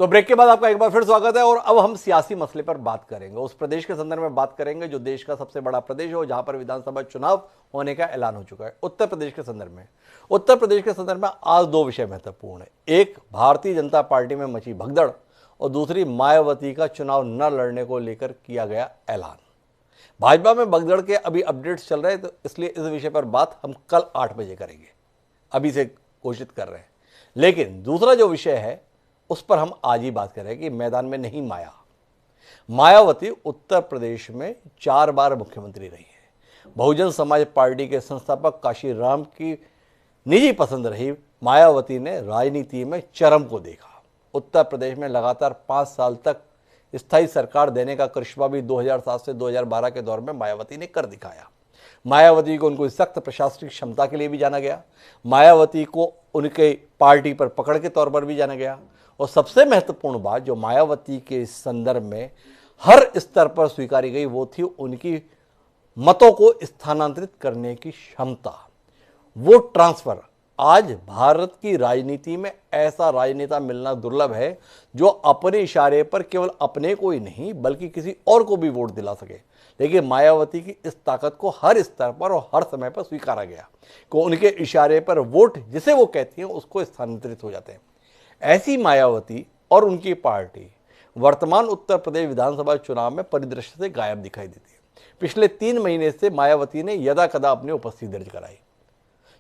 तो ब्रेक के बाद आपका एक बार फिर स्वागत है और अब हम सियासी मसले पर बात करेंगे। उस प्रदेश के संदर्भ में बात करेंगे जो देश का सबसे बड़ा प्रदेश हो, जहां पर विधानसभा चुनाव होने का ऐलान हो चुका है। उत्तर प्रदेश के संदर्भ में आज दो विषय महत्वपूर्ण है। एक, भारतीय जनता पार्टी में मची भगदड़ और दूसरी, मायावती का चुनाव न लड़ने को लेकर किया गया ऐलान। भाजपा में भगदड़ के अभी अपडेट्स चल रहे हैं, तो इसलिए इस विषय पर बात हम कल 8 बजे करेंगे, अभी से घोषित कर रहे हैं। लेकिन दूसरा जो विषय है उस पर हम आज ही बात करें कि मैदान में नहीं मायावती उत्तर प्रदेश में 4 बार मुख्यमंत्री रही है। बहुजन समाज पार्टी के संस्थापक काशीराम की निजी पसंद रही मायावती ने राजनीति में चरम को देखा। उत्तर प्रदेश में लगातार 5 साल तक स्थायी सरकार देने का करिश्मा भी 2007 से 2012 के दौर में मायावती ने कर दिखाया। मायावती को उनको सख्त प्रशासनिक क्षमता के लिए भी जाना गया। मायावती को उनके पार्टी पर पकड़ के तौर पर भी जाना गया। और सबसे महत्वपूर्ण बात जो मायावती के संदर्भ में हर स्तर पर स्वीकारी गई वो थी उनकी मतों को स्थानांतरित करने की क्षमता, वो ट्रांसफर। आज भारत की राजनीति में ऐसा राजनेता मिलना दुर्लभ है जो अपने इशारे पर केवल अपने को ही नहीं बल्कि किसी और को भी वोट दिला सके। लेकिन मायावती की इस ताकत को हर स्तर पर और हर समय पर स्वीकारा गया कि उनके इशारे पर वोट जिसे वो कहती हैं उसको स्थानांतरित हो जाते हैं। ऐसी मायावती और उनकी पार्टी वर्तमान उत्तर प्रदेश विधानसभा चुनाव में परिदृश्य से गायब दिखाई देती है। पिछले 3 महीने से मायावती ने यदाकदा अपनी उपस्थिति दर्ज कराई।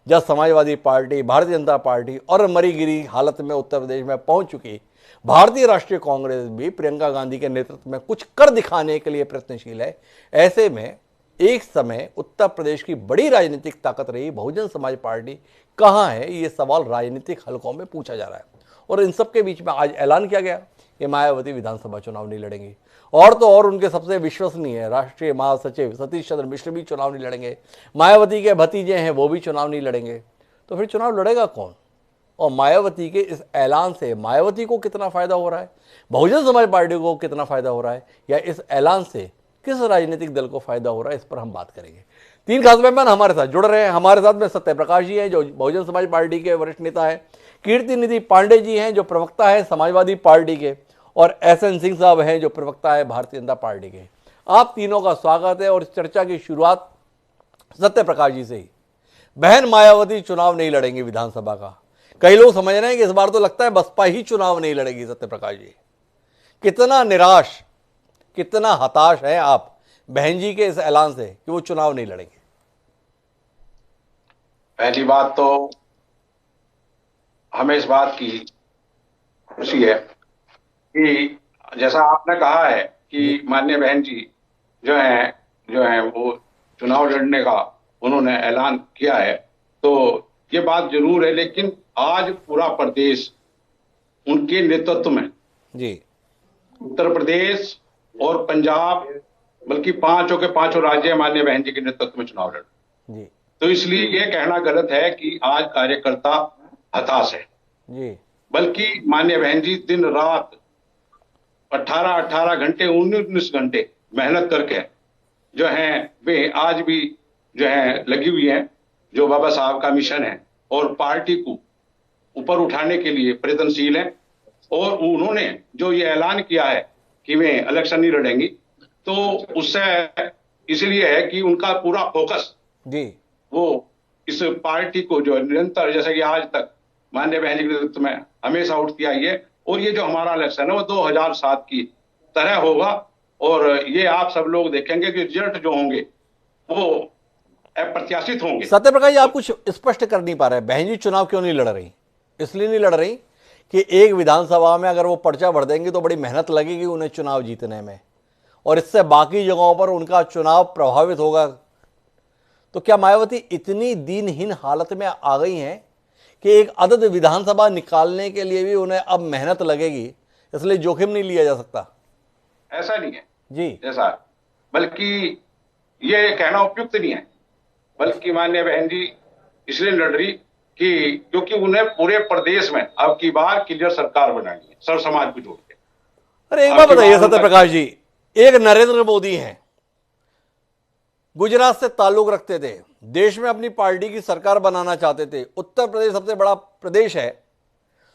जब समाजवादी पार्टी, भारतीय जनता पार्टी और मरीगिरी हालत में उत्तर प्रदेश में पहुंच चुकी, भारतीय राष्ट्रीय कांग्रेस भी प्रियंका गांधी के नेतृत्व में कुछ कर दिखाने के लिए प्रयत्नशील है। ऐसे में एक समय उत्तर प्रदेश की बड़ी राजनीतिक ताकत रही बहुजन समाज पार्टी कहां है, ये सवाल राजनीतिक हलकों में पूछा जा रहा है। और इन सब के बीच में आज ऐलान किया गया कि मायावती विधानसभा चुनाव नहीं लड़ेंगी। और तो और उनके सबसे विश्वसनीय राष्ट्रीय महासचिव सतीश चंद्र मिश्र भी चुनाव नहीं लड़ेंगे। मायावती के भतीजे हैं वो भी चुनाव नहीं लड़ेंगे। तो फिर चुनाव लड़ेगा कौन? और मायावती के इस ऐलान से मायावती को कितना फायदा हो रहा है, बहुजन समाज पार्टी को कितना फायदा हो रहा है, या इस ऐलान से किस राजनीतिक दल को फायदा हो रहा है, इस पर हम बात करेंगे। 3 खास मेहमान हमारे साथ जुड़ रहे हैं। हमारे साथ में सत्यप्रकाश जी हैं जो बहुजन समाज पार्टी के वरिष्ठ नेता हैं, कीर्ति निधि पांडे जी हैं जो प्रवक्ता है समाजवादी पार्टी के, और एसएन सिंह साहब हैं जो प्रवक्ता है भारतीय जनता पार्टी के। आप तीनों का स्वागत है। और इस चर्चा की शुरुआत सत्यप्रकाश जी से ही। बहन मायावती चुनाव नहीं लड़ेंगी विधानसभा का, कई लोग समझ रहे हैं कि इस बार तो लगता है बसपा ही चुनाव नहीं लड़ेगी। सत्यप्रकाश जी, कितना निराश, कितना हताश है आप बहन जी के इस ऐलान से कि वो चुनाव नहीं लड़ेंगे? पहली बात तो हमें इस बात की खुशी है कि जैसा आपने कहा है कि माननीय बहन जी जो हैं वो चुनाव लड़ने का उन्होंने ऐलान किया है, तो ये बात जरूर है। लेकिन आज पूरा प्रदेश उनके नेतृत्व में जी, उत्तर प्रदेश और पंजाब, बल्कि 5 के 5 राज्य माननीय बहन जी के नेतृत्व में चुनाव लड़ जी। तो इसलिए ये कहना गलत है कि आज कार्यकर्ता हताश है जी, बल्कि माननीय बहन जी दिन रात 18 घंटे 19 घंटे मेहनत करके जो हैं वे आज भी जो है लगी हुई हैं, जो बाबा साहब का मिशन है और पार्टी को ऊपर उठाने के लिए प्रयत्नशील है। और उन्होंने जो ये ऐलान किया है कि वे इलेक्शन नहीं लड़ेंगी, तो उससे इसलिए है कि उनका पूरा फोकस जी वो इस पार्टी को जो निरंतर, जैसे कि आज तक माननीय बहन जी के नेतृत्व में हमेशा उठती आई है, और ये जो हमारा इलेक्शन है वो 2007 की तरह होगा। और ये आप सब लोग देखेंगे कि रिजल्ट जो होंगे वो अप्रत्याशित होंगे। सत्यप्रकाश जी, आप कुछ स्पष्ट कर नहीं पा रहे। बहन जी चुनाव क्यों नहीं लड़ रही? इसलिए नहीं लड़ रही कि एक विधानसभा में अगर वो पर्चा भर देंगे तो बड़ी मेहनत लगेगी उन्हें चुनाव जीतने में, और इससे बाकी जगहों पर उनका चुनाव प्रभावित होगा। तो क्या मायावती इतनी दीनहीन हालत में आ गई हैं कि एक अदद विधानसभा निकालने के लिए भी उन्हें अब मेहनत लगेगी, इसलिए जोखिम नहीं लिया जा सकता? ऐसा नहीं है जी, ऐसा, बल्कि ये कहना उपयुक्त नहीं है। बल्कि माननीय बहन जी इसलिए लड़ रही कि क्योंकि उन्हें पूरे प्रदेश में अब की बार क्लियर सरकार बनानी है, सर्व समाज को जोड़ के। अरे एक बात बताइए सत्यप्रकाश जी, एक नरेंद्र मोदी हैं, गुजरात से ताल्लुक रखते थे, देश में अपनी पार्टी की सरकार बनाना चाहते थे, उत्तर प्रदेश सबसे बड़ा प्रदेश है,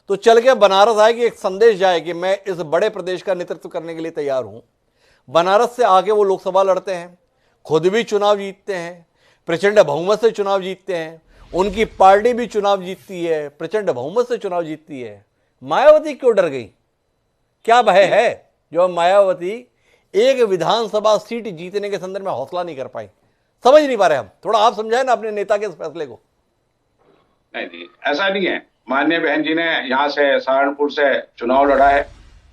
तो चल के बनारस आए कि एक संदेश जाए कि मैं इस बड़े प्रदेश का नेतृत्व करने के लिए तैयार हूं। बनारस से आके वो लोकसभा लड़ते हैं, खुद भी चुनाव जीतते हैं, प्रचंड बहुमत से चुनाव जीतते हैं, उनकी पार्टी भी चुनाव जीतती है, प्रचंड बहुमत से चुनाव जीतती है। मायावती क्यों डर गई? क्या भय है जो मायावती एक विधानसभा सीट जीतने के संदर्भ में हौसला नहीं कर पाई? समझ नहीं पा रहे हम। थोड़ा आप समझाएं ना अपने नेता के इस फैसले को। नहीं नहीं, ऐसा नहीं है। माननीय बहन जी ने यहाँ से सहारनपुर से चुनाव लड़ा है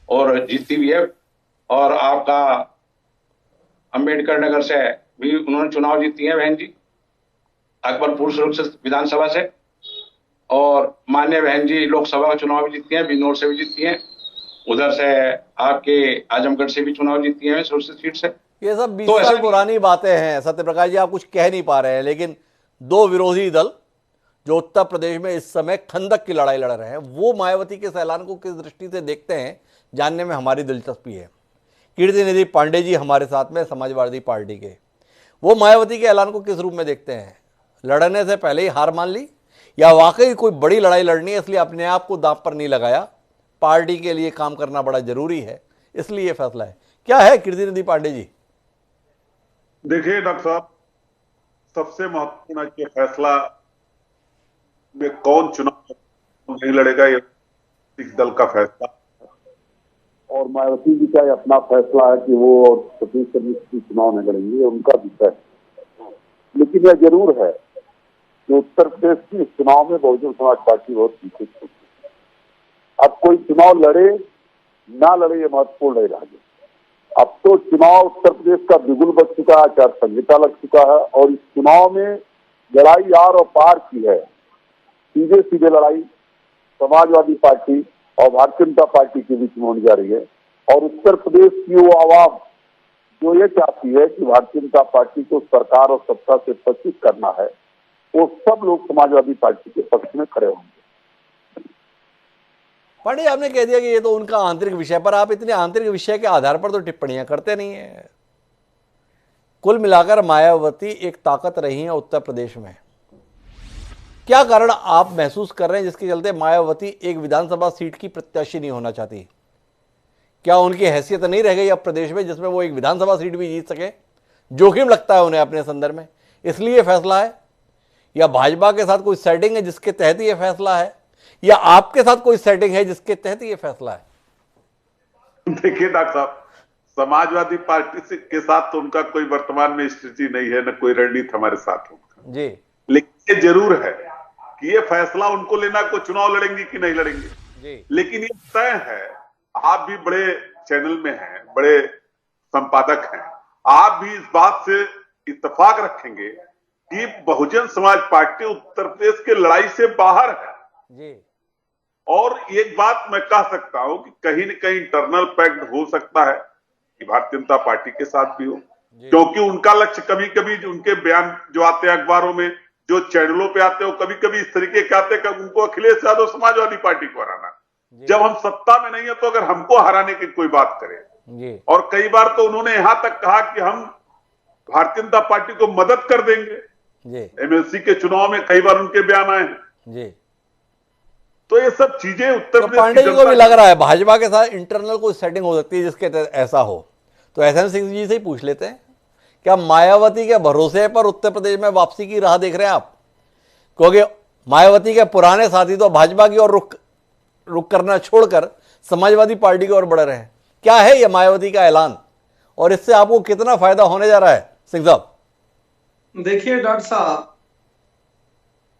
और जीती भी है, और आपका अंबेडकर नगर से भी उन्होंने चुनाव जीती है बहन जी, अकबरपुर सुरक्षित विधानसभा से। और माननीय बहन जी लोकसभा का चुनाव भी जीती हैं, बिजनौर से भी जीती हैं, उधर से आपके आजमगढ़ से भी चुनाव जीती हैं सुरक्षित सीट से। ये सब 20 साल पुरानी बातें हैं सत्यप्रकाश जी, आप कुछ कह नहीं पा रहे हैं। लेकिन दो विरोधी दल जो उत्तर प्रदेश में इस समय खंदक की लड़ाई लड़ रहे हैं, वो मायावती के इस ऐलान को किस दृष्टि से देखते हैं, जानने में हमारी दिलचस्पी है। कीर्ति निधि पांडे जी हमारे साथ में, समाजवादी पार्टी के, वो मायावती के ऐलान को किस रूप में देखते हैं? लड़ने से पहले ही हार मान ली, या वाकई कोई बड़ी लड़ाई लड़नी है इसलिए अपने आप को दांव पर नहीं लगाया, पार्टी के लिए काम करना बड़ा जरूरी है इसलिए ये फैसला है? क्या है कीर्ति निधि पांडे जी? देखिए डॉक्टर साहब, सबसे महत्वपूर्ण है कि फैसला में कौन चुनाव नहीं लड़ेगा, ये एक दल का फैसला, और मायावती जी का अपना फैसला है कि वो छत्तीस सदस्य चुनाव नहीं लड़ेंगे, उनका विषय है। लेकिन यह जरूर है कि उत्तर प्रदेश की चुनाव में बहुजन समाज पार्टी बहुत पीछे थी। अब कोई चुनाव लड़े ना लड़े ये महत्वपूर्ण नहीं रहा। अब तो चुनाव उत्तर प्रदेश का बिगुल बच चुका है, आचार संहिता लग चुका है, और इस चुनाव में लड़ाई आर और पार की है। सीधे सीधे लड़ाई समाजवादी पार्टी और भारतीय जनता पार्टी के बीच में होने जा रही है। और उत्तर प्रदेश की वो आवाम जो ये चाहती है कि भारतीय जनता पार्टी को सरकार और सत्ता से पच्चीस करना है, वो सब लोग समाजवादी पार्टी के पक्ष में खड़े होंगे। पांडे, आपने कह दिया कि ये तो उनका आंतरिक विषय, पर आप इतने आंतरिक विषय के आधार पर तो टिप्पणियां करते नहीं है। कुल मिलाकर मायावती एक ताकत रही है उत्तर प्रदेश में। क्या कारण आप महसूस कर रहे हैं जिसके चलते मायावती एक विधानसभा सीट की प्रत्याशी नहीं होना चाहती? क्या उनकी हैसियत नहीं रह गई अब प्रदेश में जिसमें वो एक विधानसभा सीट भी जीत सके? जोखिम लगता है उन्हें अपने संदर्भ में, इसलिए फैसला है? या भाजपा के साथ कोई सेटिंग है जिसके तहत ये फैसला है, या आपके साथ कोई सेटिंग है जिसके तहत ये फैसला है? देखिए डॉक्टर साहब, समाजवादी पार्टी से के साथ तो उनका कोई वर्तमान में स्थिति नहीं है, न कोई रणनीति हमारे साथ उनका जी। लेकिन ये जरूर है कि ये फैसला उनको लेना को चुनाव लड़ेंगे कि नहीं लड़ेंगे जी। लेकिन ये तय है। आप भी बड़े चैनल में हैं, बड़े संपादक हैं, आप भी इस बात से इत्तेफाक रखेंगे कि बहुजन समाज पार्टी उत्तर प्रदेश के लड़ाई से बाहर है जी। और एक बात मैं कह सकता हूं कि कहीं न कहीं इंटरनल पैक्ट हो सकता है कि भारतीय जनता पार्टी के साथ भी हो, क्योंकि उनका लक्ष्य कभी कभी उनके बयान जो आते हैं अखबारों में, जो चैनलों पे आते हैं, वो कभी कभी इस तरीके के आते हैं कि उनको अखिलेश यादव समाजवादी पार्टी को हराना। जब हम सत्ता में नहीं है तो अगर हमको हराने की कोई बात करे, और कई बार तो उन्होंने यहां तक कहा कि हम भारतीय जनता पार्टी को मदद कर देंगे। एमएलसी के चुनाव में कई बार उनके बयान आए हैं। तो ये सब चीजें उत्तर प्रदेश पांडे जी को भी लग रहा है भाजपा के साथ इंटरनल कोई सेटिंग हो सकती है जिसके तहत ऐसा हो। तो एसएन सिंह जी से ही पूछ लेते हैं, क्या मायावती के भरोसे पर उत्तर प्रदेश में वापसी की राह देख रहे हैं आप? क्योंकि मायावती के पुराने साथी तो भाजपा की ओर रुख करना छोड़कर समाजवादी पार्टी की ओर बढ़ रहे हैं। क्या है यह मायावती का ऐलान और इससे आपको कितना फायदा होने जा रहा है सिंह साहब? देखिए डॉक्टर साहब,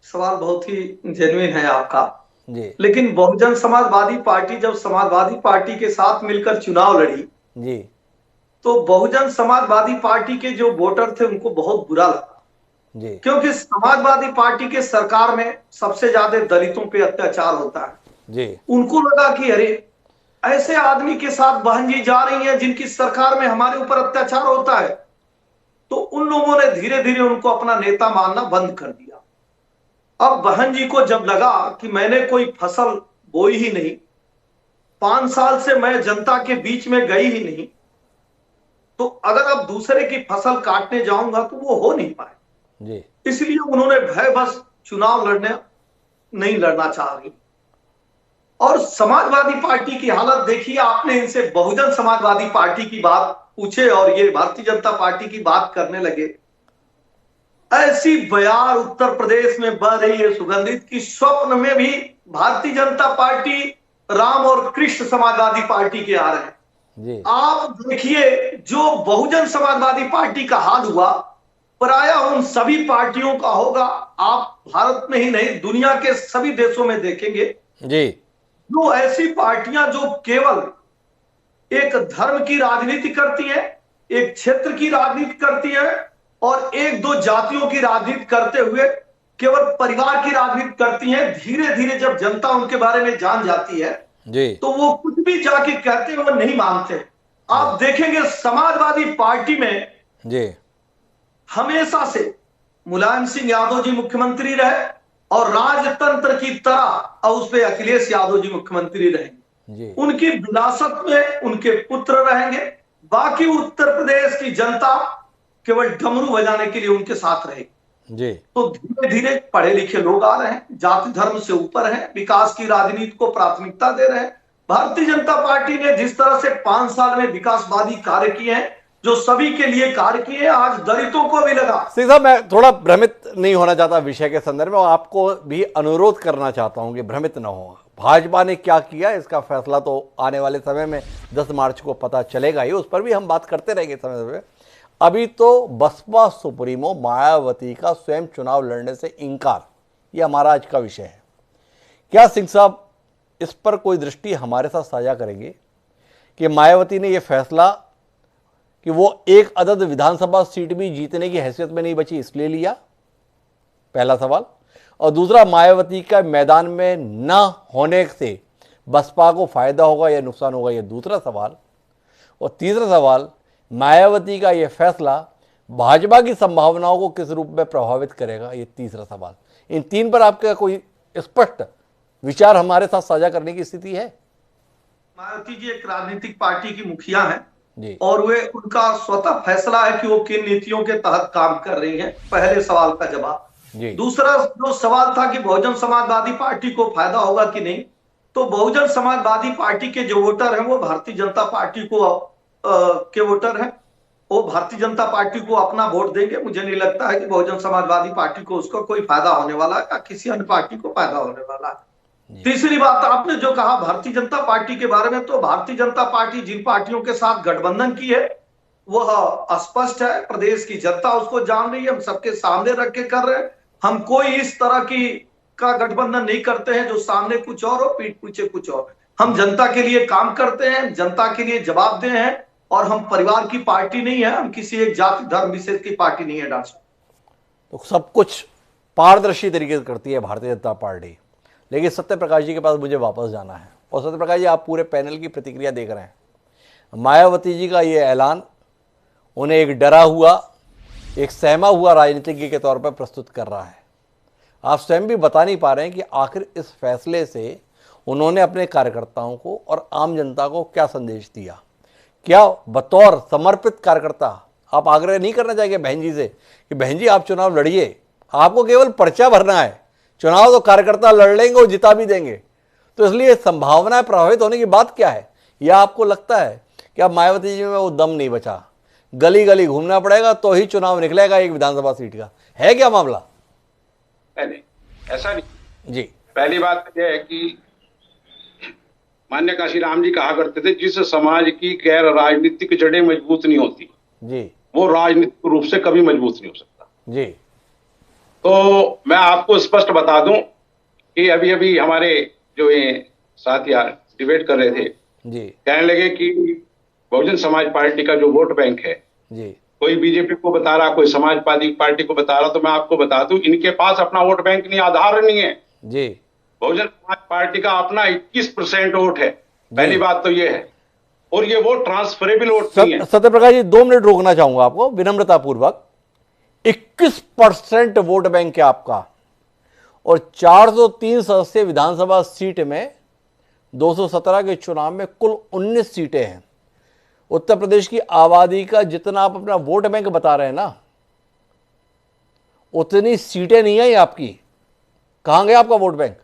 सवाल बहुत ही जेन्युइन है आपका जी। लेकिन बहुजन समाजवादी पार्टी जब समाजवादी पार्टी के साथ मिलकर चुनाव लड़ी जी, तो बहुजन समाजवादी पार्टी के जो वोटर थे उनको बहुत बुरा लगा जी। क्योंकि समाजवादी पार्टी के सरकार में सबसे ज्यादा दलितों पे अत्याचार होता है जी। उनको लगा कि अरे ऐसे आदमी के साथ बहन जी जा रही हैं जिनकी सरकार में हमारे ऊपर अत्याचार होता है। तो उन लोगों ने धीरे धीरे उनको अपना नेता मानना बंद कर दिया। अब बहन जी को जब लगा कि मैंने कोई फसल बोई ही नहीं, 5 साल से मैं जनता के बीच में गई ही नहीं, तो अगर अब दूसरे की फसल काटने जाऊंगा तो वो हो नहीं पाए जी। इसलिए उन्होंने भय बस चुनाव नहीं लड़ना चाह रही। और समाजवादी पार्टी की हालत देखिए, आपने इनसे बहुजन समाजवादी पार्टी की बात पूछे और ये भारतीय जनता पार्टी की बात करने लगे। ऐसी बयार उत्तर प्रदेश में बह रही है सुगंधित की स्वप्न में भी भारतीय जनता पार्टी, राम और कृष्ण समाजवादी पार्टी के आ रहे हैं। जी आप देखिए जो बहुजन समाजवादी पार्टी का हाल हुआ, प्रायः उन सभी पार्टियों का होगा। आप भारत में ही नहीं, दुनिया के सभी देशों में देखेंगे जी जो ऐसी पार्टियां जो केवल एक धर्म की राजनीति करती है, एक क्षेत्र की राजनीति करती है और एक दो जातियों की राजनीति करते हुए केवल परिवार की राजनीति करती हैं, धीरे धीरे जब जनता उनके बारे में जान जाती है जी तो वो कुछ भी जाके कहते हैं वो नहीं मानते। आप देखेंगे समाजवादी पार्टी में जी हमेशा से मुलायम सिंह यादव जी मुख्यमंत्री रहे और राजतंत्र की तरह और उस पे अखिलेश यादव जी मुख्यमंत्री रहेंगे। जी उनकी विरासत में उनके पुत्र रहेंगे। बाकी उत्तर प्रदेश की जनता केवल डमरू बजाने के लिए उनके साथ रहेगी। जी तो धीरे धीरे पढ़े लिखे लोग आ रहे हैं, जाति धर्म से ऊपर हैं, विकास की राजनीति को प्राथमिकता दे रहे हैं। भारतीय जनता पार्टी ने जिस तरह से 5 साल में विकासवादी कार्य किए हैं, जो सभी के लिए कार्य किए, आज दलितों को भी लगा। सिंह साहब, मैं थोड़ा भ्रमित नहीं होना चाहता विषय के संदर्भ में और आपको भी अनुरोध करना चाहता हूं कि भ्रमित न हो। भाजपा ने क्या किया इसका फैसला तो आने वाले समय में 10 मार्च को पता चलेगा ही, उस पर भी हम बात करते रहेंगे समय समय। अभी तो बसपा सुप्रीमो मायावती का स्वयं चुनाव लड़ने से इनकार, ये हमारा आज का विषय है। क्या सिंह साहब इस पर कोई दृष्टि हमारे साथ साझा करेंगे कि मायावती ने यह फैसला कि वो एक अदद विधानसभा सीट भी जीतने की हैसियत में नहीं बची इसलिए लिया, पहला सवाल। और दूसरा, मायावती का मैदान में न होने से बसपा को फायदा होगा या नुकसान होगा, यह दूसरा सवाल। और तीसरा सवाल, मायावती का यह फैसला भाजपा की संभावनाओं को किस रूप में प्रभावित करेगा, यह तीसरा सवाल। इन तीन पर आपका कोई स्पष्ट विचार हमारे साथ साझा करने की स्थिति है? मायावती जी एक राजनीतिक पार्टी की मुखिया हैं जी और वे उनका स्वतः फैसला है कि वो किन नीतियों के तहत काम कर रही हैं। पहले सवाल का जवाब। जी दूसरा जो सवाल था कि बहुजन समाजवादी पार्टी को फायदा होगा कि नहीं, तो बहुजन समाजवादी पार्टी के जो वोटर हैं वो भारतीय जनता पार्टी को के वोटर हैं, वो भारतीय जनता पार्टी को अपना वोट देंगे। मुझे नहीं लगता है कि बहुजन समाजवादी पार्टी को उसका कोई फायदा होने वाला है या किसी अन्य पार्टी को फायदा होने वाला है। तीसरी बात आपने जो कहा भारतीय जनता पार्टी के बारे में, तो भारतीय जनता पार्टी जिन पार्टियों के साथ गठबंधन की है वह स्पष्ट है, प्रदेश की जनता उसको जान रही है, हम सबके सामने रख के कर रहे हैं। हम कोई इस तरह की का गठबंधन नहीं करते हैं जो सामने कुछ और हो पीठ पीछे कुछ और। हम जनता के लिए काम करते हैं, जनता के लिए जवाबदेह हैं और हम परिवार की पार्टी नहीं है, हम किसी एक जाति धर्म विशेष की पार्टी नहीं है। डॉक्टर तो सब कुछ पारदर्शी तरीके से करती है भारतीय जनता पार्टी। लेकिन सत्य प्रकाश जी के पास मुझे वापस जाना है। और सत्य प्रकाश जी, आप पूरे पैनल की प्रतिक्रिया देख रहे हैं। मायावती जी का ये ऐलान उन्हें एक डरा हुआ, एक सहमा हुआ राजनीतिज्ञ के तौर पर प्रस्तुत कर रहा है। आप स्वयं भी बता नहीं पा रहे हैं कि आखिर इस फैसले से उन्होंने अपने कार्यकर्ताओं को और आम जनता को क्या संदेश दिया। क्या बतौर समर्पित कार्यकर्ता आप आग्रह नहीं करना चाहेंगे बहन जी से कि बहन जी आप चुनाव लड़िए, आपको केवल पर्चा भरना है, चुनाव तो कार्यकर्ता लड़ लेंगे और जिता भी देंगे। तो इसलिए संभावनाएं प्रभावित होने की बात क्या है? या आपको लगता है कि अब मायावती जी में वो दम नहीं बचा, गली गली घूमना पड़ेगा तो ही चुनाव निकलेगा एक विधानसभा सीट का? है क्या मामला? नहीं, ऐसा नहीं जी। पहली बात यह है कि मान्य काशीराम जी कहा करते थे, जिस समाज की गैर राजनीतिक जड़ें मजबूत नहीं होती जी वो राजनीतिक रूप से कभी मजबूत नहीं हो सकता। जी तो मैं आपको स्पष्ट बता दूं कि अभी अभी हमारे जो ये साथी डिबेट कर रहे थे, जी कहने लगे कि बहुजन समाज पार्टी का जो वोट बैंक है, जी कोई बीजेपी को बता रहा, कोई समाजवादी पार्टी को बता रहा। तो मैं आपको बता दूं, इनके पास अपना वोट बैंक नहीं, आधार नहीं है। जी बहुजन समाज पार्टी का अपना 21% वोट है। पहली बात तो ये है, और ये वोट ट्रांसफरेबल वोट नहीं है। सत्य प्रकाश जी, 2 मिनट रोकना चाहूंगा आपको विनम्रता पूर्वक। 21% वोट बैंक है आपका और 403 सदस्य विधानसभा सीट में 217 के चुनाव में कुल 19 सीटें हैं। उत्तर प्रदेश की आबादी का जितना आप अपना वोट बैंक बता रहे हैं ना, उतनी सीटें नहीं है आपकी। कहां गया आपका वोट बैंक?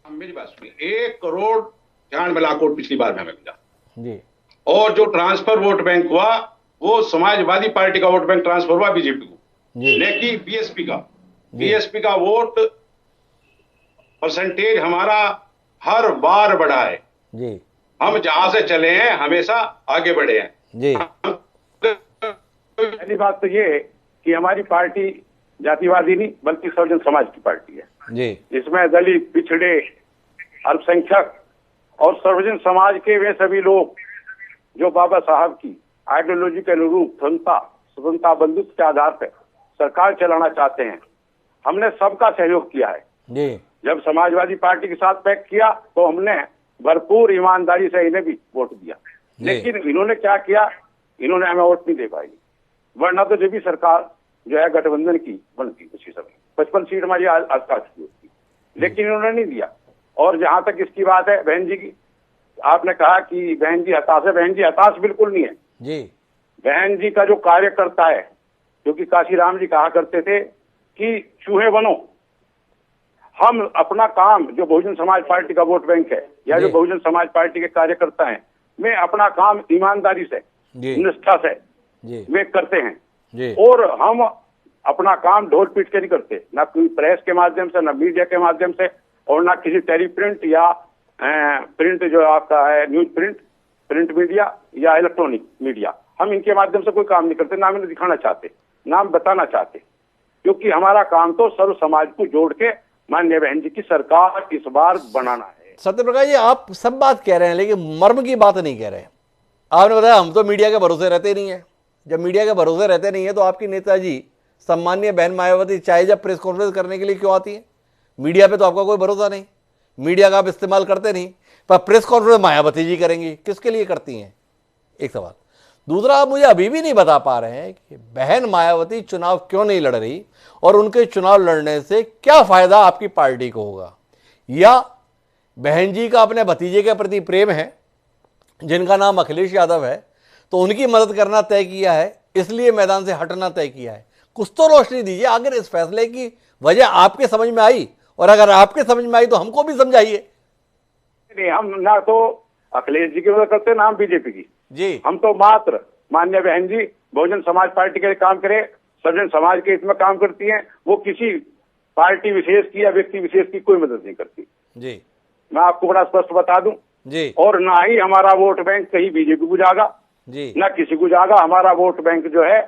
मेरी बात सुनिए, 1,96,00,000 वोट पिछली बार में हमें मिला जी और जो ट्रांसफर वोट बैंक हुआ वो समाजवादी पार्टी का वोट बैंक ट्रांसफर हुआ बीजेपी को, जी लेकिन बीएसपी का वोट परसेंटेज हमारा हर बार बढ़ा है। जी हम जहां से चले हैं हमेशा आगे बढ़े हैं। जी पहली बात तो ये है कि हमारी पार्टी जातिवादी नहीं बल्कि सर्वजन समाज की पार्टी है। जी इसमें दलित, पिछड़े, अल्पसंख्यक और सर्वजन समाज के वे सभी लोग जो बाबा साहब की आइडियोलॉजी के अनुरूप स्वतंत्रता बंधुत्व के आधार पर सरकार चलाना चाहते हैं, हमने सबका सहयोग किया है। जी जब समाजवादी पार्टी के साथ पैक्ट किया तो हमने भरपूर ईमानदारी से इन्हें भी वोट दिया, लेकिन इन्होंने क्या किया, इन्होंने हमें वोट नहीं दे पाई। वरना तो जब भी सरकार जो है गठबंधन की बनती उसी समय 55 सीट हमारी आसपास की होती, लेकिन इन्होंने नहीं दिया। और जहां तक इसकी बात है बहन जी की, आपने कहा कि बहन जी हताश है, बहन जी हताश बिल्कुल नहीं है। जी बहन जी का जो कार्य करता है, क्योंकि काशीराम जी कहा करते थे कि चूहे बनो, हम अपना काम जो बहुजन समाज पार्टी का वोट बैंक है या जो बहुजन समाज पार्टी के कार्यकर्ता हैं, वे अपना काम ईमानदारी से, निष्ठा से जी वे करते हैं। जी और हम अपना काम ढोल पीट के नहीं करते, ना कोई प्रेस के माध्यम से, ना मीडिया के माध्यम से, और ना किसी टेलीप्रिंट या प्रिंट जो आपका है न्यूज प्रिंट मीडिया या इलेक्ट्रॉनिक मीडिया, हम इनके माध्यम से कोई काम नहीं करते, ना हम इन्हें दिखाना चाहते, ना हम बताना चाहते, क्योंकि हमारा काम तो सर्व समाज को जोड़ के माननीय बहन जी की सरकार इस बार बनाना है। सत्यप्रकाश जी, आप सब बात कह रहे हैं लेकिन मर्म की बात नहीं कह रहे। आपने बताया हम तो मीडिया के भरोसे रहते नहीं है। जब मीडिया के भरोसे रहते नहीं है तो आपकी नेताजी सम्मानीय बहन मायावती चाहे जब प्रेस कॉन्फ्रेंस करने के लिए क्यों आती है? मीडिया पे तो आपका कोई भरोसा नहीं, मीडिया का आप इस्तेमाल करते नहीं, पर प्रेस कॉन्फ्रेंस मायावती जी करेंगी, किसके लिए करती हैं? एक सवाल। दूसरा, आप मुझे अभी भी नहीं बता पा रहे हैं कि बहन मायावती चुनाव क्यों नहीं लड़ रही और उनके चुनाव लड़ने से क्या फायदा आपकी पार्टी को होगा, या बहन जी का अपने भतीजे के प्रति प्रेम है जिनका नाम अखिलेश यादव है, तो उनकी मदद करना तय किया है इसलिए मैदान से हटना तय किया है। कुछ तो रोशनी दीजिए। अगर इस फैसले की वजह आपके समझ में आई, और अगर आपके समझ में आई तो हमको भी समझाइए। नहीं, हम ना तो अखिलेश जी की मदद करते, ना हम बीजेपी की। जी, हम तो मात्र मान्य बहन जी बहुजन समाज पार्टी के लिए काम करे, सर्वजन समाज के हित में काम करती हैं, वो किसी पार्टी विशेष की या व्यक्ति विशेष की कोई मदद नहीं करती। जी, मैं आपको बड़ा स्पष्ट बता दूं, जी, और ना ही हमारा वोट बैंक कहीं बीजेपी को जागा, जी, ना किसी को जागा। हमारा वोट बैंक जो है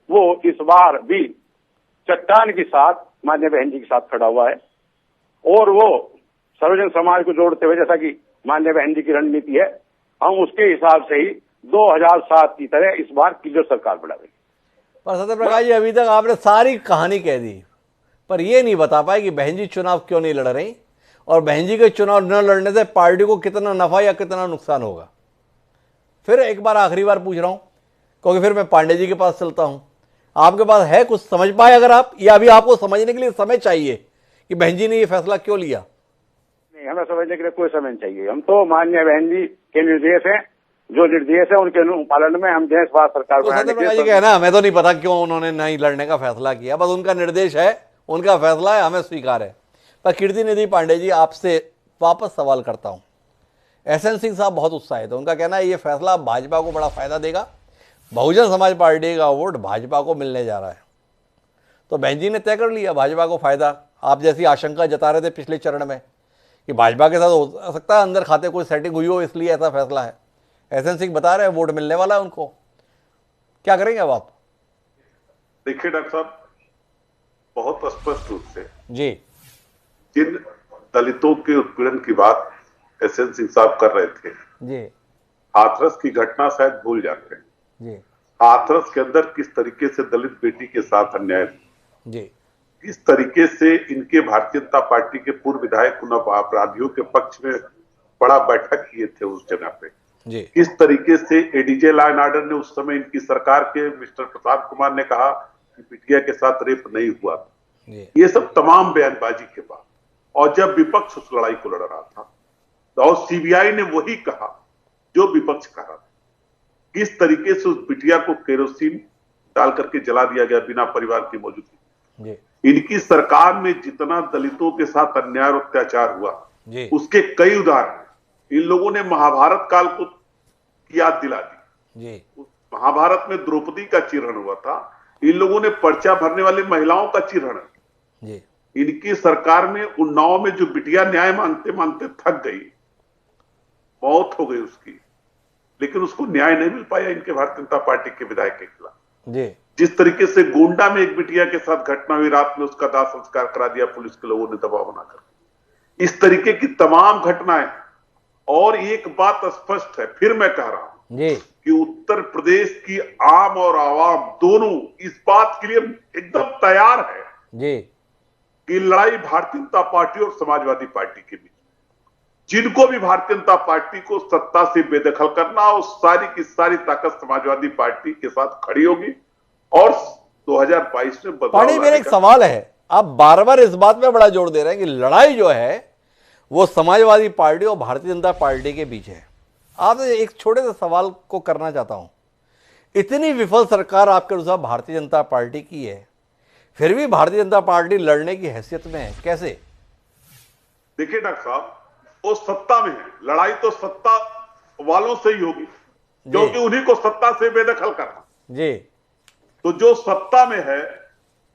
वो इस बार भी चट्टान के साथ मान्य बहन जी के साथ खड़ा हुआ है, और वो सर्वजन समाज को जोड़ते हुए, जैसा कि मान्य बहन जी की रणनीति है, हम उसके हिसाब से ही 2007 की तरह इस बार की जो सरकार बढ़ाएगी। पर सत्यप्रकाश जी, अभी तक आपने सारी कहानी कह दी, पर यह नहीं बता पाए कि बहन जी चुनाव क्यों नहीं लड़ रही और बहन जी के चुनाव न लड़ने से पार्टी को कितना नफा या कितना नुकसान होगा। फिर एक बार आखिरी बार पूछ रहा हूं, क्योंकि फिर मैं पांडे जी के पास चलता हूं। आपके पास है कुछ समझ पाए अगर आप, या अभी आपको समझने के लिए समय चाहिए कि बहन जी ने यह फैसला क्यों लिया? नहीं, हमें समझने के लिए कोई समय नहीं चाहिए। हम तो माननीय बहन जी के निर्देश हैं, जो निर्देश है उनके अनुपालन में हम देश भारत सरकार तो सत्यप्रकाश जी कहना हमें तो नहीं पता क्यों उन्होंने नहीं लड़ने का फैसला किया, बस उनका निर्देश है, उनका फैसला है, हमें स्वीकार है। पर कीर्ति निधि पांडे जी, आपसे वापस सवाल करता हूं। एसएन सिंह साहब बहुत उत्साहित है, उनका कहना है ये फैसला भाजपा को बड़ा फायदा देगा, बहुजन समाज पार्टी का वोट भाजपा को मिलने जा रहा है। तो बहन जी ने तय कर लिया भाजपा को फायदा। आप जैसी आशंका जता रहे थे पिछले चरण में कि भाजपा के साथ हो सकता है अंदर खाते कोई सेटिंग हुई हो, इसलिए ऐसा फैसला है। एसएन सिंह बता रहे हैं वोट मिलने वाला है उनको, क्या करेंगे अब आप? देखिए डॉक्टर साहब, बहुत स्पष्ट रूप से जी, जिन दलितों के उत्पीड़न की बात एसएन सिंह साहब कर रहे थे, जी, हाथरस की घटना शायद भूल जाते हैं। जी, हाथरस के अंदर किस तरीके से दलित बेटी के साथ अन्याय, जी, किस तरीके से इनके भारतीय जनता पार्टी के पूर्व विधायक उन अपराधियों के पक्ष में बड़ा बैठक किए थे उस जगह पे, जी, किस तरीके से एडीजे लॉ एंड ऑर्डर ने उस समय इनकी सरकार के मिस्टर प्रताप कुमार ने कहा कि बिटिया के साथ रेप नहीं हुआ। जी, ये सब तमाम बयानबाजी के बाद, और जब विपक्ष उस लड़ाई को लड़ रहा था और सीबीआई ने वही कहा जो विपक्ष कह रहा था, किस तरीके से उस बिटिया को केरोसिन डाल करके जला दिया गया बिना परिवार की मौजूदगी। जी, इनकी सरकार में जितना दलितों के साथ अन्याय और अत्याचार हुआ, जी उसके कई उदाहरण हैं। इन लोगों ने महाभारत काल को याद दिला दी। जी महाभारत में द्रौपदी का चिरण हुआ था, इन लोगों ने पर्चा भरने वाली महिलाओं का चिरण। जी इनकी सरकार में उन्नाव में जो बिटिया न्याय मांगते मांगते थक गई, मौत हो गई उसकी, लेकिन उसको न्याय नहीं मिल पाया इनके भारतीय जनता पार्टी के विधायक के खिलाफ। जी जिस तरीके से गोंडा में एक बिटिया के साथ घटना हुई, रात में उसका दाह संस्कार करा दिया पुलिस के लोगों ने दबाव बनाकर। इस तरीके की तमाम घटनाएं। और एक बात स्पष्ट है, फिर मैं कह रहा हूं जी कि उत्तर प्रदेश की आम और आवाम दोनों इस बात के लिए एकदम तैयार है जी कि लड़ाई भारतीय जनता पार्टी और समाजवादी पार्टी के बीच, जिनको भी भारतीय जनता पार्टी को सत्ता से बेदखल करना, और सारी की सारी ताकत समाजवादी पार्टी के साथ खड़ी होगी और 2022 में बदलाव पांडे जी, मेरा एक सवाल है, आप बार बार इस बात में बड़ा जोर दे रहे हैं कि लड़ाई जो है वो समाजवादी पार्टी और भारतीय जनता पार्टी के बीच है। आपसे एक छोटे से सवाल को करना चाहता हूं, इतनी विफल सरकार आपके अनुसार भारतीय जनता पार्टी की है, फिर भी भारतीय जनता पार्टी लड़ने की हैसियत में है, कैसे? देखिए डॉक्टर साहब, वो सत्ता में है, लड़ाई तो सत्ता वालों से ही होगी, क्योंकि उन्हीं को सत्ता से बेदखल करना। जी तो जो सत्ता में है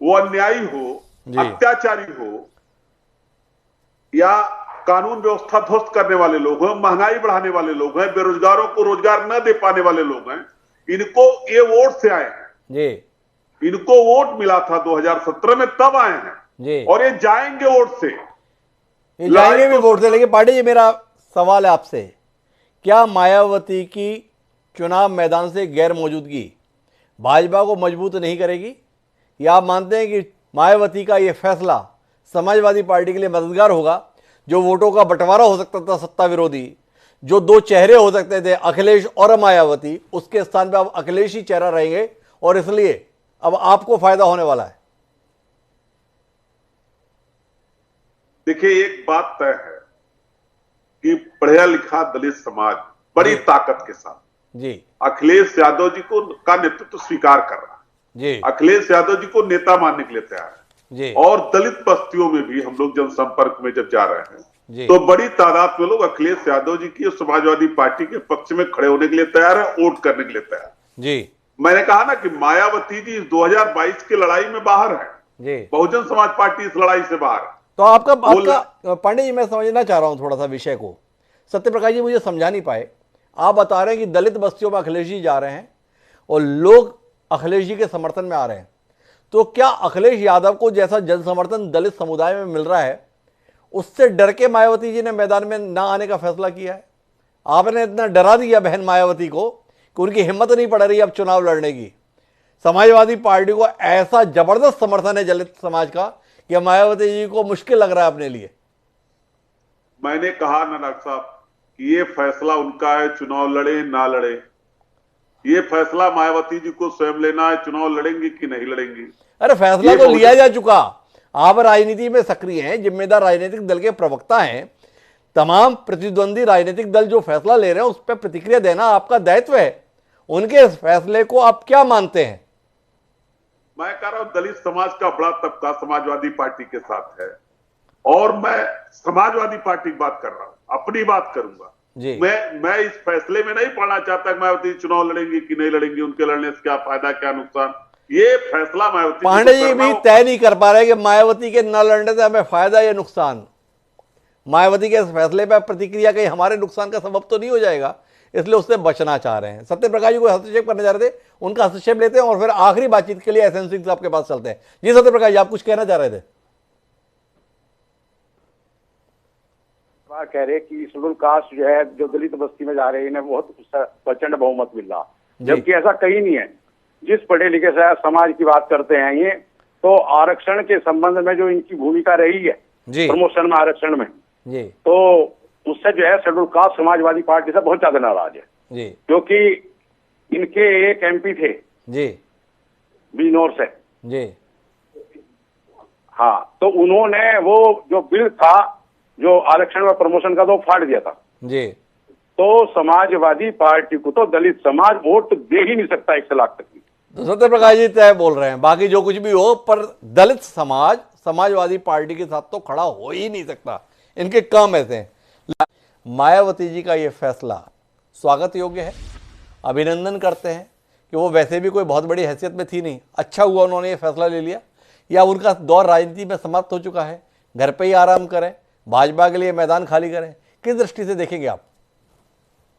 वो अन्यायी हो, अत्याचारी हो, या कानून व्यवस्था ध्वस्त करने वाले लोग हैं, महंगाई बढ़ाने वाले लोग हैं, बेरोजगारों को रोजगार न दे पाने वाले लोग हैं, इनको ये वोट से आए हैं। जी इनको वोट मिला था 2017 में, तब आए हैं जी और ये जाएंगे वोट से, ये जाएंगे भी वोट से। लेकिन पांडे जी, मेरा सवाल है आपसे, क्या मायावती की चुनाव मैदान से गैर मौजूदगी भाजपा को मजबूत नहीं करेगी, या आप मानते हैं कि मायावती का ये फैसला समाजवादी पार्टी के लिए मददगार होगा? जो वोटों का बंटवारा हो सकता था सत्ता विरोधी, जो दो चेहरे हो सकते थे अखिलेश और मायावती, उसके स्थान पर अब अखिलेश ही चेहरा रहेंगे और इसलिए अब आपको फायदा होने वाला है। देखिए, एक बात तय है कि पढ़ा लिखा दलित समाज बड़ी ताकत के साथ जी अखिलेश यादव जी को का नेतृत्व स्वीकार कर रहा है। जी अखिलेश यादव जी को नेता मानने के लिए तैयार है। जी और दलित बस्तियों में भी हम लोग जनसंपर्क में जब जा रहे जी। हैं तो बड़ी तादाद में लोग अखिलेश यादव जी की समाजवादी पार्टी के पक्ष में खड़े होने के लिए तैयार है, वोट करने के लिए तैयार है। जी मैंने कहा ना कि मायावती जी इस 2022 की लड़ाई में बाहर है, जी बहुजन समाज पार्टी इस लड़ाई से बाहर है। तो आपका पांडे जी, मैं समझना चाह रहा हूं थोड़ा सा विषय को, सत्यप्रकाश जी मुझे समझा नहीं पाए। आप बता रहे हैं कि दलित बस्तियों में अखिलेश जी जा रहे हैं और लोग अखिलेश जी के समर्थन में आ रहे हैं, तो क्या अखिलेश यादव को जैसा जन समर्थन दलित समुदाय में मिल रहा है, उससे डर के मायावती जी ने मैदान में ना आने का फैसला किया है? आपने इतना डरा दिया बहन मायावती को कि उनकी हिम्मत नहीं पड़ रही अब चुनाव लड़ने की। समाजवादी पार्टी को ऐसा जबरदस्त समर्थन है दलित समाज का कि मायावती जी को मुश्किल लग रहा है अपने लिए। मैंने कहा ना डॉक्टर साहब कि ये फैसला उनका है, चुनाव लड़े ना लड़े, ये फैसला मायावती जी को स्वयं लेना है, चुनाव लड़ेंगे कि नहीं लड़ेंगे। अरे फैसला तो लिया जा चुका, आप राजनीति में सक्रिय हैं, जिम्मेदार राजनीतिक दल के प्रवक्ता हैं, तमाम प्रतिद्वंदी राजनीतिक दल जो फैसला ले रहे हैं उस पर प्रतिक्रिया देना आपका दायित्व है। उनके इस फैसले को आप क्या मानते हैं? मैं कह रहा हूं दलित समाज का बड़ा तबका समाजवादी पार्टी के साथ है और मैं समाजवादी पार्टी की बात कर रहा हूं, अपनी बात करूंगा जी। मैं इस फैसले में नहीं पढ़ना चाहता कि मायावती चुनाव लड़ेंगी कि नहीं लड़ेंगी, उनके लड़ने से क्या फायदा क्या नुकसान, ये फैसला मायावती पांडे जी भी तय नहीं कर पा रहे कि मायावती के न लड़ने से हमें फायदा या नुकसान। मायावती के इस फैसले पर प्रतिक्रिया कहीं हमारे नुकसान का सबब तो नहीं हो जाएगा, इसलिए उससे बचना चाह रहे हैं। सत्यप्रकाश जी को हस्तक्षेप करने जा रहे थे, उनका हस्तक्षेप लेते हैं और फिर आखिरी बातचीत के लिए एसएन सिंह साहब के पास चलते हैं। जी सत्यप्रकाश जी, आप कुछ कहना चाह रहे थे? कह रहे कि शेड्यूल कास्ट जो है, जो दलित बस्ती में जा रहे हैं, इन्हें बहुत प्रचंड बहुमत मिल रहा, जबकि ऐसा कहीं नहीं है। जिस पढ़े लिखे समाज की बात करते हैं ये, तो आरक्षण के संबंध में जो इनकी भूमिका रही है प्रमोशन में, आरक्षण में जी, तो उससे जो है शेड्यूल कास्ट समाजवादी पार्टी से बहुत ज्यादा नाराज है जी, क्योंकि इनके एक एमपी थे जी बिजनौर से जी, हाँ, तो उन्होंने वो जो बिल था जो आरक्षण में प्रमोशन का, तो फाड़ दिया था जी। तो समाजवादी पार्टी को तो दलित समाज वोट दे ही नहीं सकता 1 लाख तक की। तो सत्यप्रकाश जी तय बोल रहे हैं, बाकी जो कुछ भी हो, पर दलित समाज समाजवादी पार्टी के साथ तो खड़ा हो ही नहीं सकता इनके काम ऐसे हैं। मायावती जी का ये फैसला स्वागत योग्य है, अभिनंदन करते हैं कि वो वैसे भी कोई बहुत बड़ी हैसियत में थी नहीं, अच्छा हुआ उन्होंने ये फैसला ले लिया, या उनका दौर राजनीति में समाप्त हो चुका है, घर पे ही आराम करें, भाजपा के लिए मैदान खाली करें, किस दृष्टि से देखेंगे आप?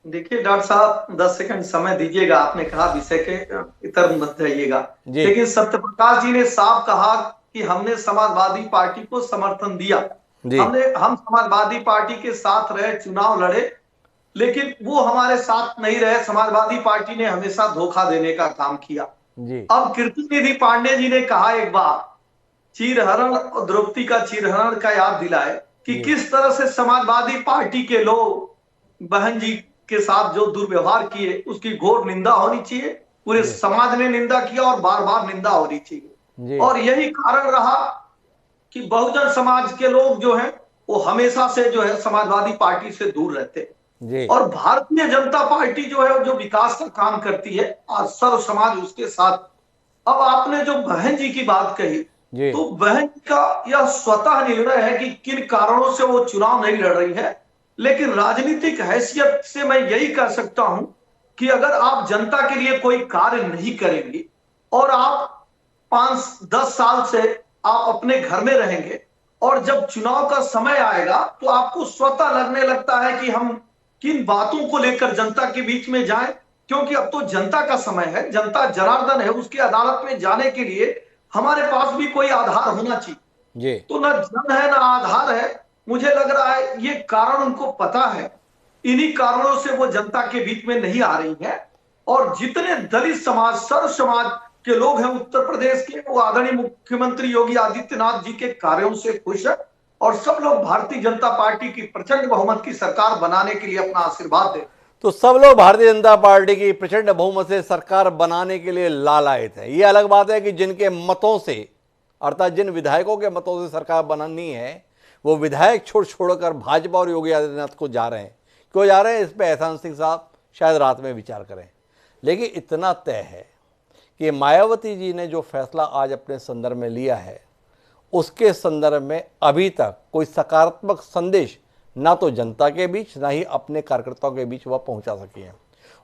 देखिए डॉक्टर साहब 10 सेकंड समय दीजिएगा, आपने कहा विषय के इतर मत जाइएगा, लेकिन सत्यप्रकाश जी ने साफ कहा कि हमने समाजवादी पार्टी को समर्थन दिया, हम समाजवादी पार्टी के साथ रहे, चुनाव लड़े, लेकिन वो हमारे साथ नहीं रहे। समाजवादी पार्टी ने हमेशा धोखा देने का काम किया। अब कीर्तिनिधि पांडे जी ने कहा एक बार, चीरहरण और द्रौपदी का चीरहरण का याद दिलाए कि किस तरह से समाजवादी पार्टी के लोग बहन जी के साथ जो दुर्व्यवहार किए उसकी घोर निंदा होनी चाहिए, पूरे समाज ने निंदा किया और बार बार निंदा होनी चाहिए। और यही कारण रहा कि बहुजन समाज के लोग जो हैं वो हमेशा से जो है समाजवादी पार्टी से दूर रहते, और भारतीय जनता पार्टी जो है जो विकास का काम करती है और सर्व समाज उसके साथ। अब आपने जो बहन जी की बात कही, तो बहन का यह स्वतः निर्णय है कि किन कारणों से वो चुनाव नहीं लड़ रही है, लेकिन राजनीतिक हैसियत से मैं यही कह सकता हूं कि अगर आप जनता के लिए कोई कार्य नहीं करेंगे और आप 5-10 साल से आप अपने घर में रहेंगे और जब चुनाव का समय आएगा तो आपको स्वतः लगने लगता है कि हम किन बातों को लेकर जनता के बीच में जाएं, क्योंकि अब तो जनता का समय है, जनता जनार्दन है, उसकी अदालत में जाने के लिए हमारे पास भी कोई आधार होना चाहिए। तो ना जन है ना आधार है। मुझे लग रहा है ये कारण उनको पता है, इन्हीं कारणों से वो जनता के बीच में नहीं आ रही है। और जितने दलित समाज, सर्व समाज के लोग हैं उत्तर प्रदेश के, वो आदरणीय मुख्यमंत्री योगी आदित्यनाथ जी के कार्यों से खुश है, और सब लोग भारतीय जनता पार्टी की प्रचंड बहुमत की सरकार बनाने के लिए अपना आशीर्वाद दें। तो सब लोग भारतीय जनता पार्टी की प्रचंड बहुमत से सरकार बनाने के लिए लालायित है। ये अलग बात है कि जिनके मतों से, अर्थात जिन विधायकों के मतों से सरकार बनानी है, वो विधायक छोड़कर भाजपा और योगी आदित्यनाथ को जा रहे हैं। क्यों जा रहे हैं, इस पर एहसान सिंह साहब शायद रात में विचार करें। लेकिन इतना तय है कि मायावती जी ने जो फैसला आज अपने संदर्भ में लिया है, उसके संदर्भ में अभी तक कोई सकारात्मक संदेश ना तो जनता के बीच ना ही अपने कार्यकर्ताओं के बीच वह पहुंचा सकी है।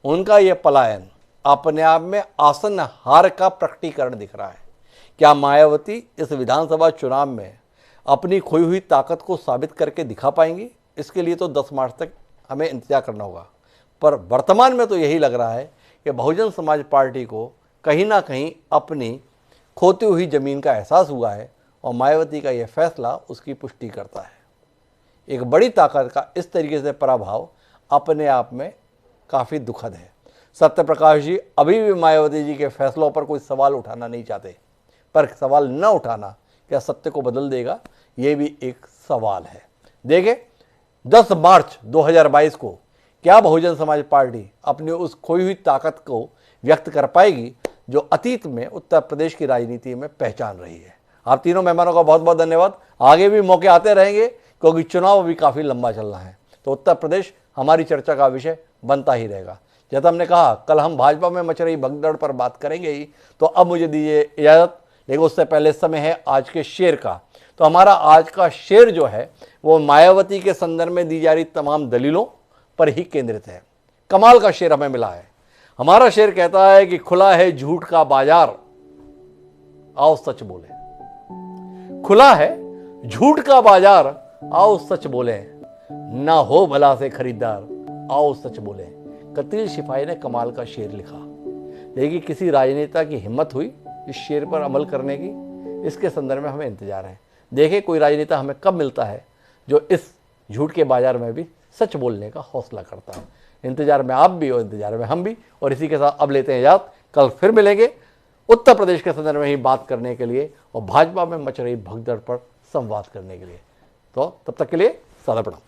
उनका यह पलायन अपने आप में आसन्न हार का प्रकटीकरण दिख रहा है। क्या मायावती इस विधानसभा चुनाव में अपनी खोई हुई ताकत को साबित करके दिखा पाएंगी? इसके लिए तो 10 मार्च तक हमें इंतजार करना होगा। पर वर्तमान में तो यही लग रहा है कि बहुजन समाज पार्टी को कहीं ना कहीं अपनी खोती हुई जमीन का एहसास हुआ है, और मायावती का यह फैसला उसकी पुष्टि करता है। एक बड़ी ताकत का इस तरीके से प्रभाव अपने आप में काफ़ी दुखद है। सत्यप्रकाश जी अभी भी मायावती जी के फैसलों पर कोई सवाल उठाना नहीं चाहते, पर सवाल न उठाना क्या सत्य को बदल देगा, ये भी एक सवाल है। देखें 10 मार्च 2022 को क्या बहुजन समाज पार्टी अपनी उस खोई हुई ताकत को व्यक्त कर पाएगी जो अतीत में उत्तर प्रदेश की राजनीति में पहचान रही है। आप तीनों मेहमानों का बहुत बहुत धन्यवाद। आगे भी मौके आते रहेंगे क्योंकि चुनाव अभी काफ़ी लंबा चल रहा है, तो उत्तर प्रदेश हमारी चर्चा का विषय बनता ही रहेगा। जैसा हमने कहा कल हम भाजपा में मच रही भगदड़ पर बात करेंगे ही, तो अब मुझे दीजिए इजाज़त, लेकिन उससे पहले समय है आज के शेर का। तो हमारा आज का शेर जो है वो मायावती के संदर्भ में दी जा रही तमाम दलीलों पर ही केंद्रित है। कमाल का शेर हमें मिला है। हमारा शेर कहता है कि खुला है झूठ का बाजार, आओ सच बोले। खुला है झूठ का बाजार, आओ सच बोले। ना हो भला से खरीदार, आओ सच बोले। कतील शिपाही ने कमाल का शेर लिखा, लेकिन किसी राजनेता की हिम्मत हुई इस शेर पर अमल करने की? इसके संदर्भ में हमें इंतजार है। देखें कोई राजनेता हमें कब मिलता है जो इस झूठ के बाजार में भी सच बोलने का हौसला करता है। इंतजार में आप भी और इंतजार में हम भी, और इसी के साथ अब लेते हैं इजाजत। कल फिर मिलेंगे उत्तर प्रदेश के संदर्भ में ही बात करने के लिए और भाजपा में मच रही भगदड़ पर संवाद करने के लिए। तो तब तक के लिए सादा प्रणाम।